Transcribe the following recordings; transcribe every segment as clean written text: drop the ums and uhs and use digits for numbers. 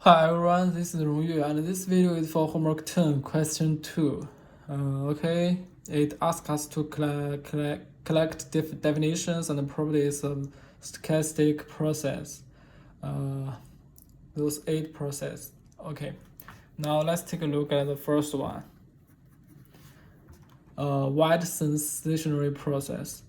Hi everyone, this is Rongyu, and this video is for homework 10, question 2. Okay, it asks us to collect definitions and properties of stochastic process. Those 8 processes. Okay, now let's take a look at the first one. Wide stationary process.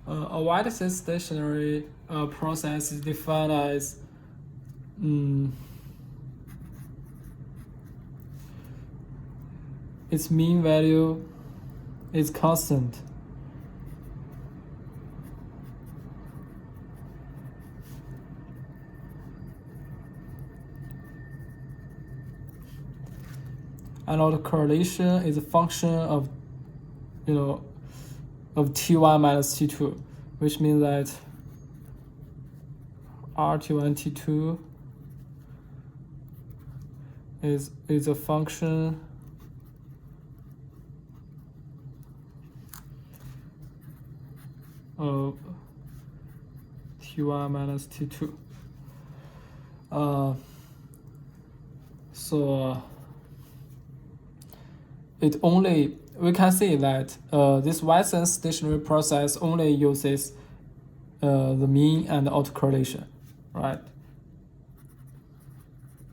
A wide stationary process is defined as its mean value is constant. And autocorrelation is a function of T1 minus T2, which means that T1 T2 is a function of T1 minus T2. So we can see that this wide stationary process only uses the mean and autocorrelation, right?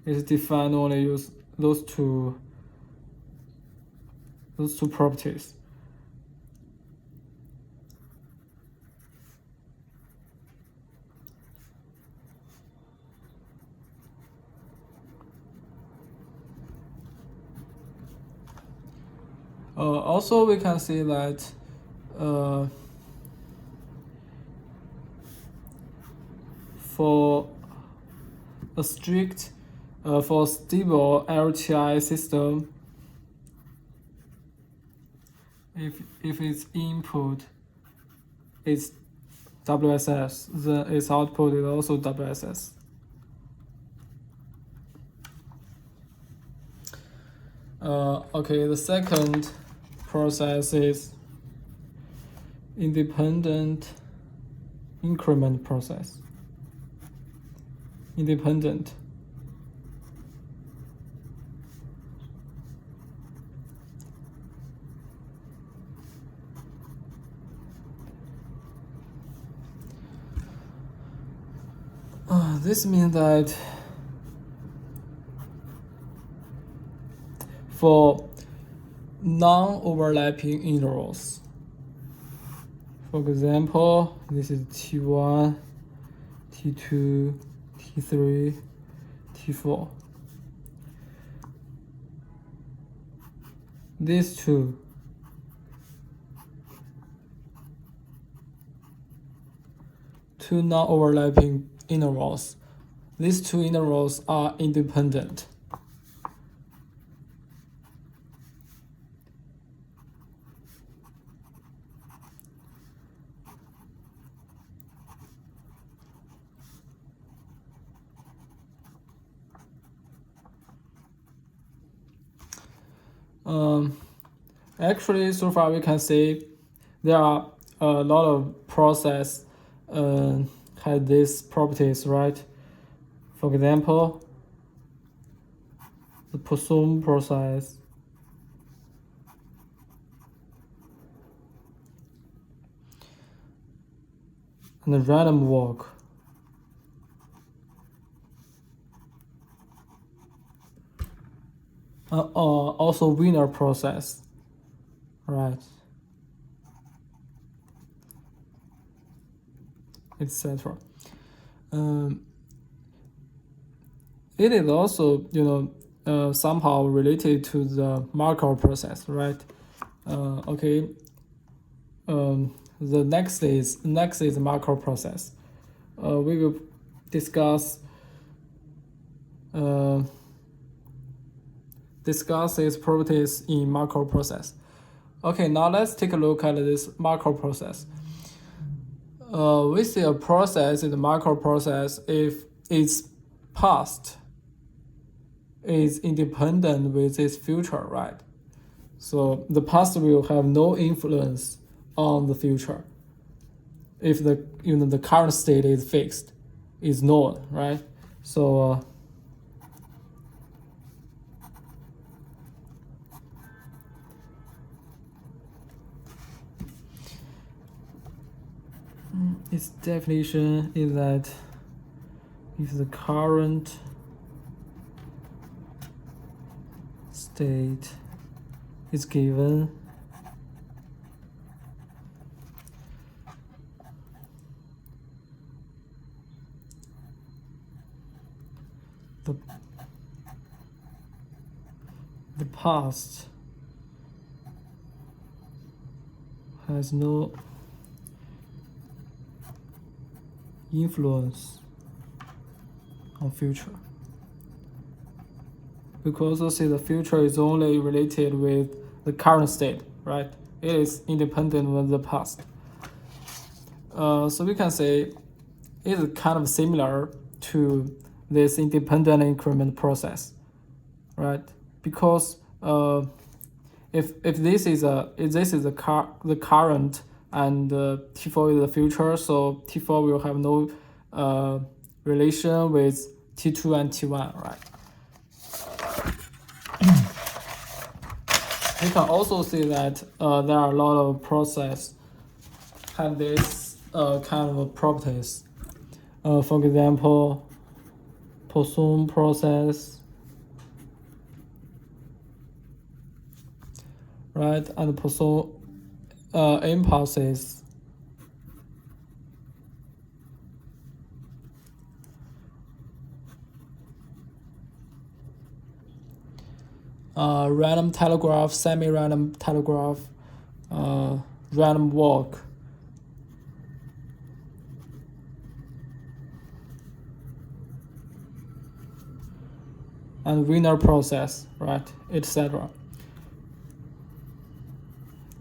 It's defined only use those two properties. Also, we can see that for a for stable LTI system, if its input is WSS, then its output is also WSS. Okay, the second process is independent increment process. Independent. This means that for non-overlapping intervals, for example, this is T1, T2, T3, T4. These two non-overlapping intervals. These two intervals are independent. Actually, so far we can see there are a lot of process had these properties, right? For example, the Poisson process, and the random walk. Also Wiener process, right? Etc. It is also somehow related to the Markov process, right? Okay. The next is Markov process. We will discuss its properties in Markov process. Okay, now let's take a look at this Markov process. we see a process in the microprocess if its past is independent with its future, right? So the past will have no influence on the future if the current state is fixed, is known, right? So its definition is that if the current state is given, the past has no influence on future. Because you see the future is only related with the current state, right? It is independent with the past. So we can say it is kind of similar to this independent increment process, right? Because if this is the current and T4 is the future, so T4 will have no relation with T2 and T1, right? We can also see that there are a lot of process have this kind of properties. For example, Poisson process, right? And Poisson impulses. Random telegraph, semi-random telegraph, random walk. And Wiener process, right, etc.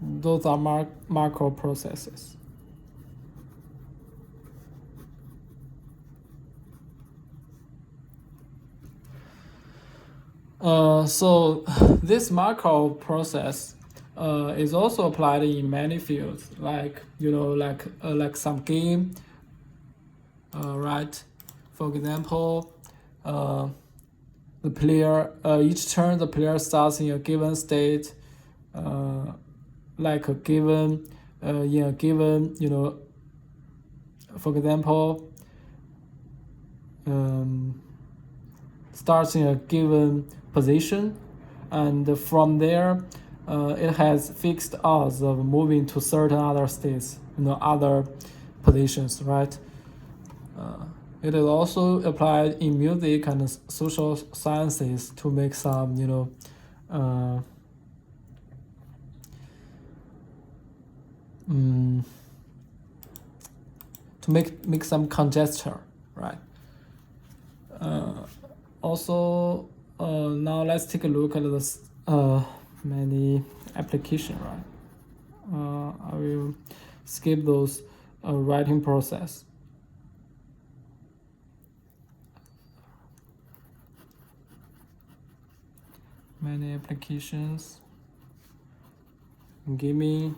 Those are macro processes. So this macro process is also applied in many fields, like like some game, right? For example, the player each turn the player starts in a given state, like a given in a given for example, starts in a given position, and from there it has fixed odds of moving to certain other states, other positions, right? It is also applied in music and social sciences to make some to make some conjecture, right? Also, now let's take a look at this many application, right? I will skip those writing process. Many applications, gaming,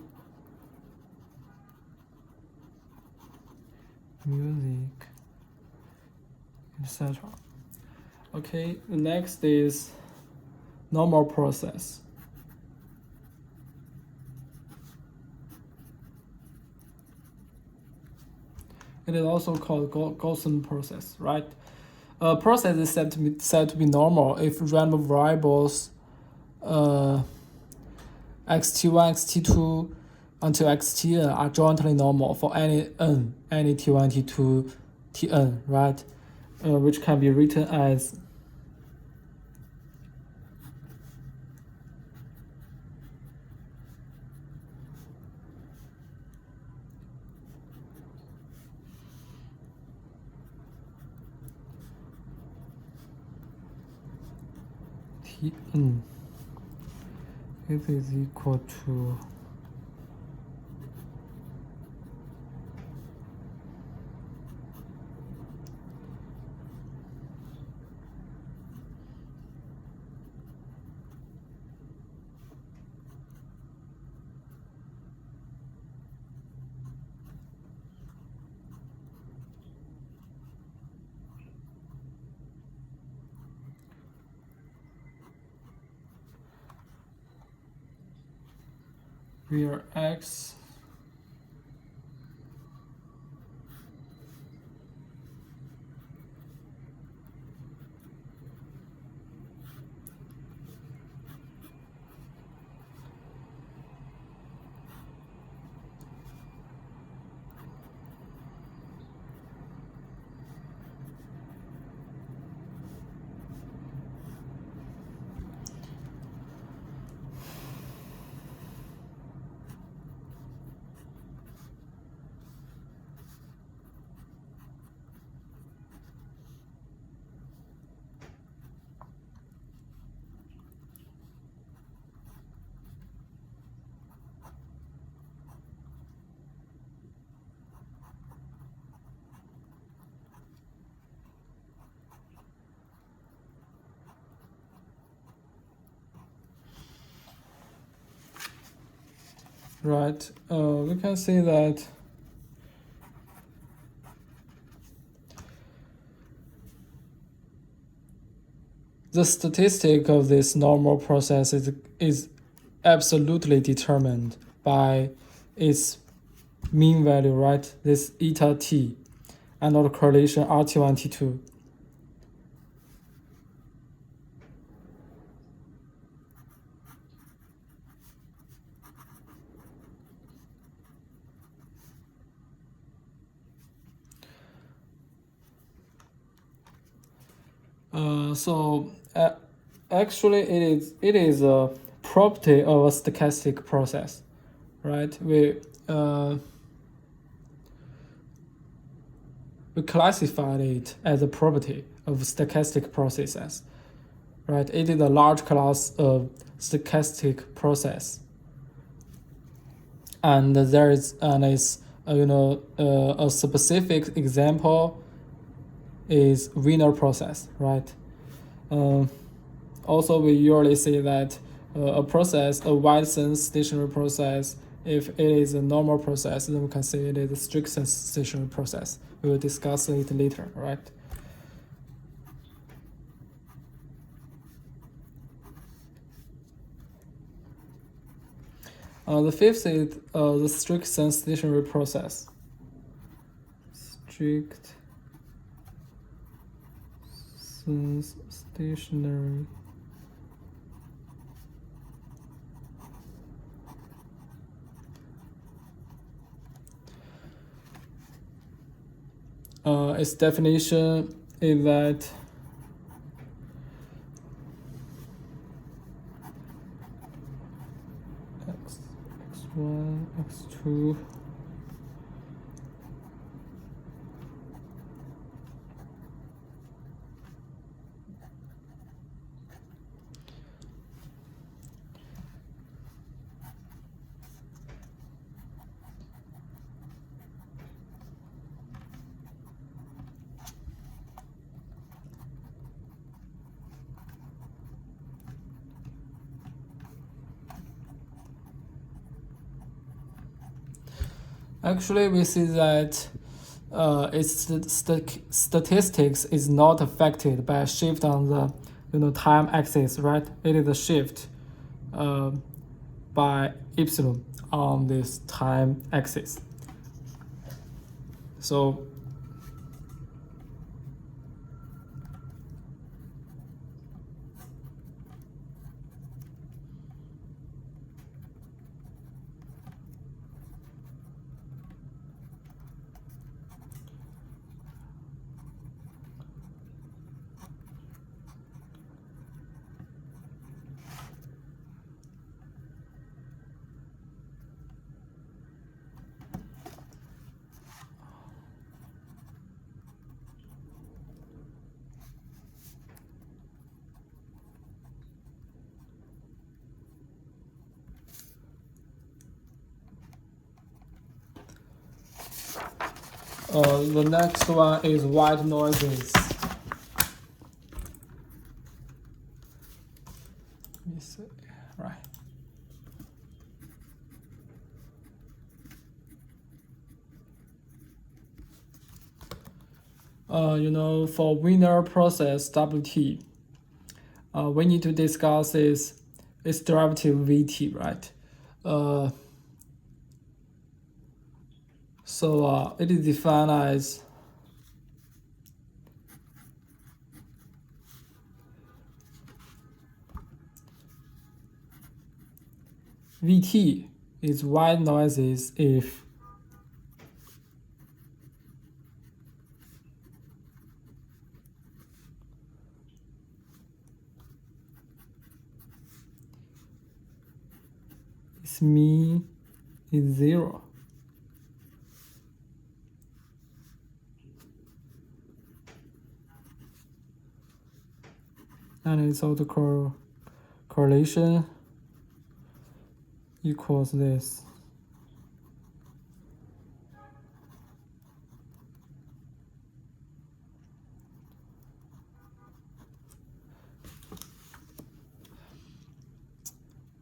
music, etc. Okay, the next is normal process. It is also called Gaussian process, right? A process is said to be normal if random variables xt1, xt2 until xtn are jointly normal for any n, any t1, t2, tn, right? Which can be written as Tn. It is equal to where x right, we can see that the statistic of this normal process is absolutely determined by its mean value, right? This eta t, and the correlation Hw10 Q2. Actually it is a property of a stochastic process, right? We classified it as a property of stochastic processes, right? It is a large class of stochastic process, and there is a specific example is Wiener process, right? Also, we usually say that a process, a wide-sense stationary process, if it is a normal process, then we can say it is a strict-sense stationary process. We will discuss it later, right? The fifth is the strict-sense stationary process. Strict-sense stationary. Its definition is that x1, x2 Actually, we see that its statistics is not affected by a shift on the time axis, right? It is a shift by epsilon on this time axis. So the next one is white noises. Let me see. Right. For Wiener process Wt, we need to discuss its derivative Vt, right? So it is defined as Vt is white noises if its mean is 0. And its correlation equals this.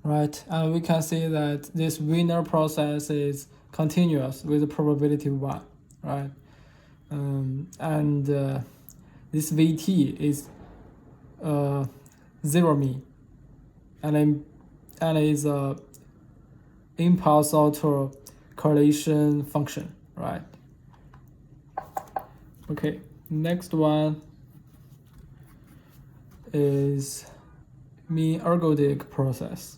Right, and we can see that this winner process is continuous with probability 1, right? This Vt is 0 mean, and is a impulse auto correlation function, right? Okay, next one is mean ergodic process.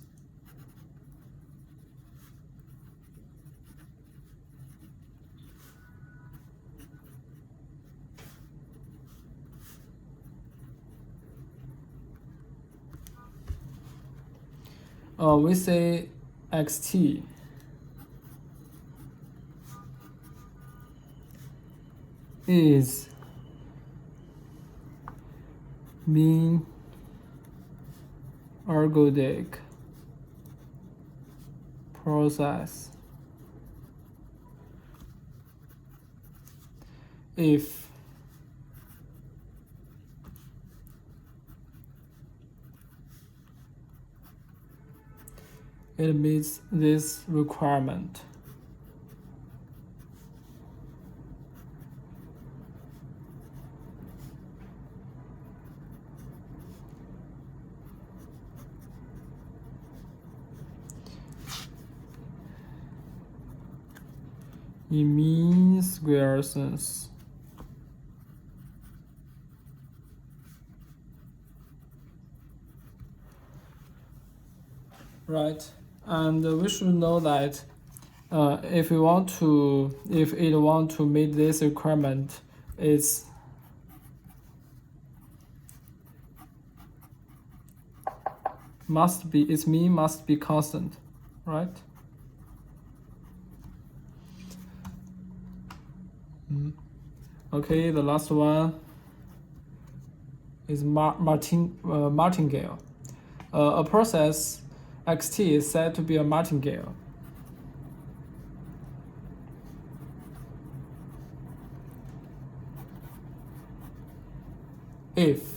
We say xt is mean ergodic process if it meets this requirement. In mean square sense. Right, and we should know that if it want to meet this requirement, its mean must be constant, right? Okay, the last one is martingale. A process xt is said to be a martingale if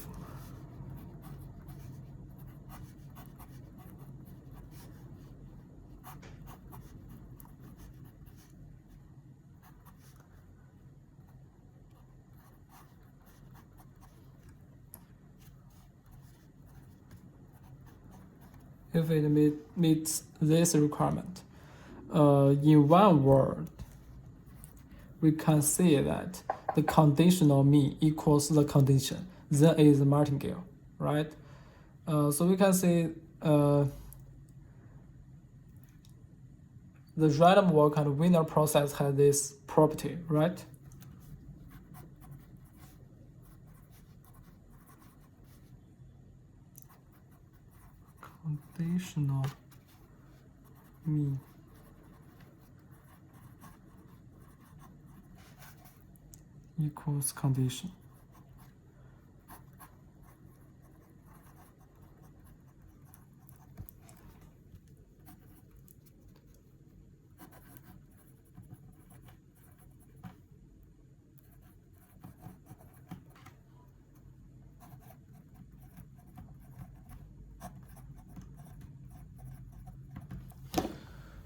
it meets this requirement. In one word, we can say that the conditional mean equals the condition, then it is a martingale, right? So we can say the random walk and winner process has this property, right? Conditional mean equals condition.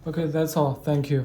Okay, that's all. Thank you.